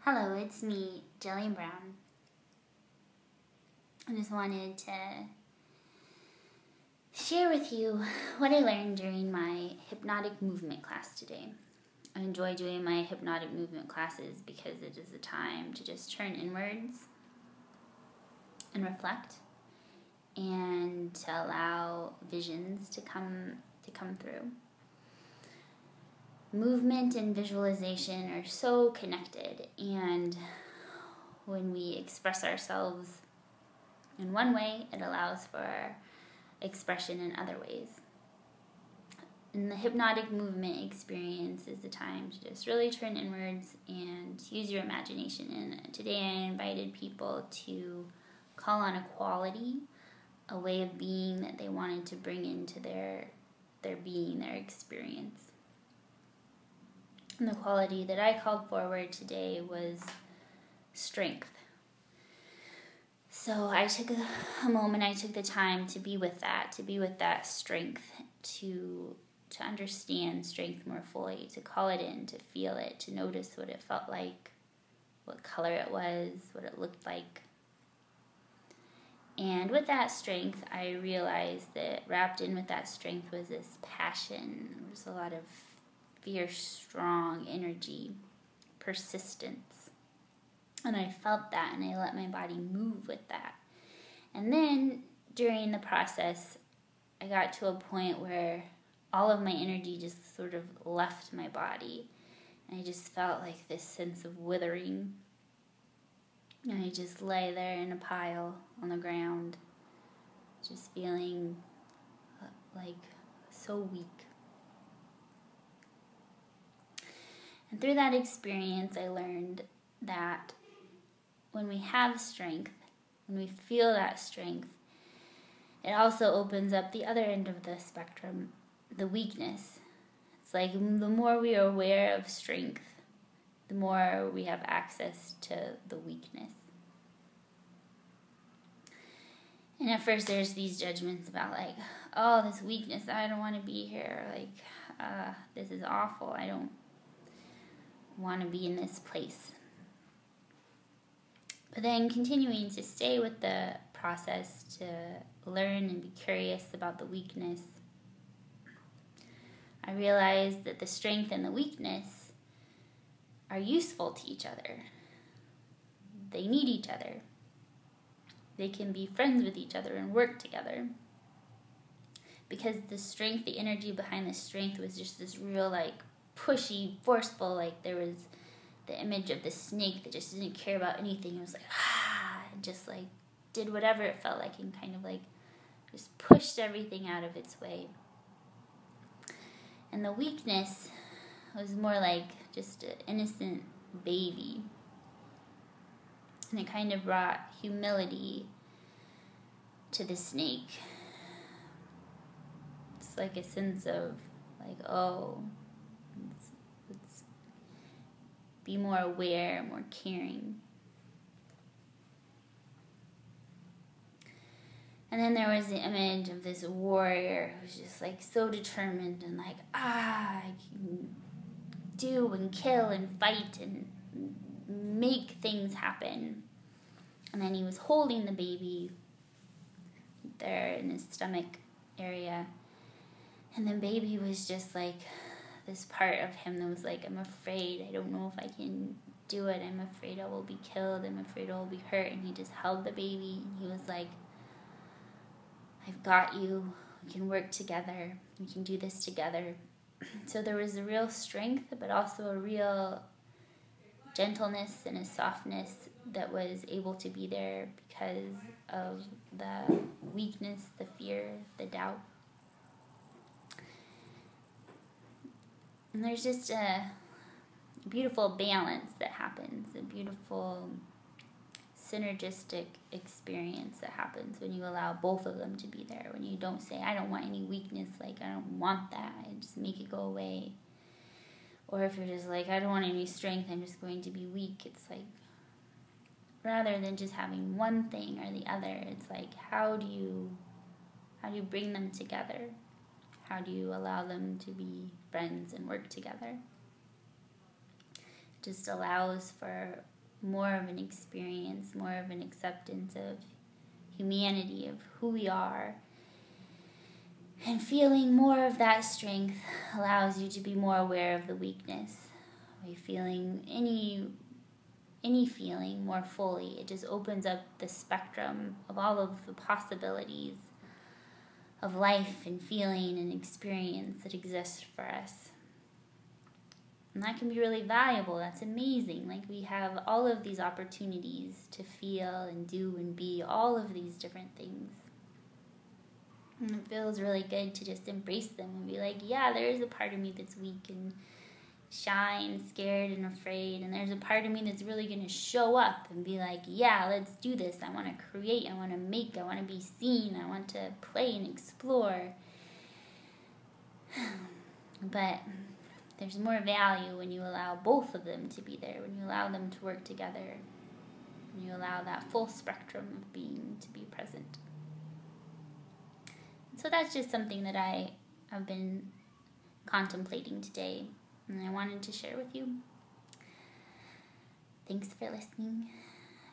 Hello, it's me, Jillian Brown. I just wanted to share with you what I learned during my hypnotic movement class today. I enjoy doing my hypnotic movement classes because it is a time to just turn inwards and reflect and to allow visions to come through. Movement and visualization are so connected, and when we express ourselves in one way, it allows for expression in other ways. And the hypnotic movement experience is the time to just really turn inwards and use your imagination. And today I invited people to call on a quality, a way of being that they wanted to bring into their being, their experience. And the quality that I called forward today was strength. So I took a moment, I took the time to be with that strength, to understand strength more fully, to call it in, to feel it, to notice what it felt like, what color it was, what it looked like. And with that strength, I realized that wrapped in with that strength was this passion. There was a lot of fierce, strong energy, persistence. And I felt that, and I let my body move with that. And then during the process, I got to a point where all of my energy just sort of left my body. And I just felt like this sense of withering. And I just lay there in a pile on the ground, just feeling like so weak. And through that experience, I learned that when we have strength, when we feel that strength, it also opens up the other end of the spectrum, the weakness. It's like the more we are aware of strength, the more we have access to the weakness. And at first there's these judgments about like, oh, this weakness, I don't want to be here. Like, this is awful. I don't want to be in this place. But then continuing to stay with the process, to learn and be curious about the weakness, I realized that the strength and the weakness are useful to each other. They need each other. They can be friends with each other and work together. Because the strength, the energy behind the strength was just this real like pushy, forceful, like there was the image of the snake that just didn't care about anything. It was like, and just like did whatever it felt like and kind of like just pushed everything out of its way. And the weakness was more like just an innocent baby. And it kind of brought humility to the snake. It's like a sense of like, oh, let's be more aware, more caring. And then there was the image of this warrior who's just like so determined and like, I can do and kill and fight and make things happen. And then he was holding the baby there in his stomach area. And the baby was just like this part of him that was like, I'm afraid. I don't know if I can do it. I'm afraid I will be killed. I'm afraid I will be hurt. And he just held the baby. And he was like, I've got you. We can work together. We can do this together. So there was a real strength, but also a real gentleness and a softness that was able to be there because of the weakness, the fear, the doubt. And there's just a beautiful balance that happens, a beautiful synergistic experience that happens when you allow both of them to be there, when you don't say, I don't want any weakness, like I don't want that, I just make it go away. Or if you're just like, I don't want any strength, I'm just going to be weak. It's like, rather than just having one thing or the other, it's like, how do you bring them together? How do you allow them to be friends and work together? just allows for more of an experience, more of an acceptance of humanity, of who we are. And feeling more of that strength allows you to be more aware of the weakness. By feeling any feeling more fully, it just opens up the spectrum of all of the possibilities of life and feeling and experience that exist for us. And that can be really valuable. That's amazing. Like, we have all of these opportunities to feel and do and be all of these different things. And it feels really good to just embrace them and be like, yeah, there is a part of me that's weak and shy and scared and afraid, and there's a part of me that's really going to show up and be like, yeah, let's do this. I want to create, I want to make, I want to be seen, I want to play and explore. But there's more value when you allow both of them to be there, when you allow them to work together, when you allow that full spectrum of being to be present. So that's just something that I have been contemplating today, and I wanted to share with you. Thanks for listening.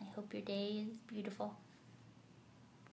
I hope your day is beautiful.